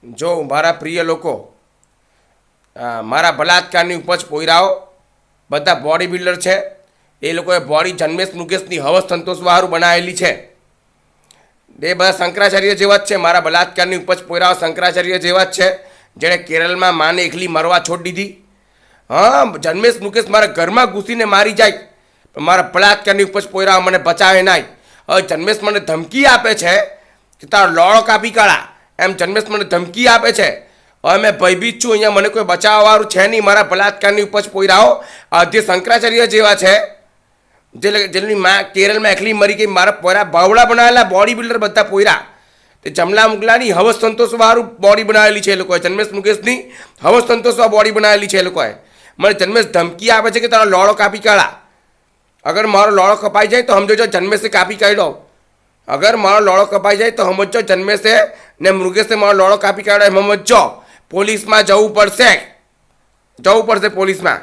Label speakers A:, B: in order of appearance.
A: જો મારા પ્રિય લોકો, મારા બલાત્કારની ઉપજ પોયરાઓ બધા બોડી બિલ્ડર છે. એ લોકોએ બોડી જન્મેશ મુકેશની હવસ સંતોષવાળું બનાવેલી છે. એ બધા શંકરાચાર્ય જેવા જ છે. મારા બલાત્કારની ઉપજ પોયરાઓ શંકરાચાર્ય જેવા જ છે, જેણે કેરળમાં માને એકલી મરવા છોડી દીધી. હા, જન્મેશ મુકેશ મારા ઘરમાં ઘૂસીને મારી જાય, પણ મારા બલાત્કારની ઉપજ પોયરાઓ મને બચાવે નહીં. હવે જન્મેશ મને ધમકી આપે છે કે તારો લોળો કાપી કાઢા, એમ જન્મેશ મને ધમકી આપે છે. હવે મેં ભયભીત છું, અહીંયા મને કોઈ બચાવવાવાળું છે નહીં. મારા બલાત્કારની ઉપજ પોયરાઓ જે શંકરાચાર્ય જેવા છે, જેની માં કેરળમાં એકલી મરી ગઈ, મારા પોયરા બાવડા બનાવેલા બોડી બિલ્ડર બધા પોયરા, તે જમલા મુગલાની હવસ સંતોષવાળું બોડી બનાવેલી છે એ લોકોએ. જન્મેશ મુકેશની હવસ સંતોષવા બોડી બનાવેલી છે એ લોકોએ. મને જન્મેશ ધમકી આપે છે કે તારો લોળો કાપી કાઢા. અગર મારો લોળો કપાઈ જાય તો સમજો જન્મેશે કાપી કાઢ્યો. અગર મારો લોળો કપાઈ જાય તો સમજો જન્મેશે ને મૃગેશે મારો લોળો કાપી કાઢ્યો. એમ સમજો પોલીસમાં જવું પડશે પોલીસમાં.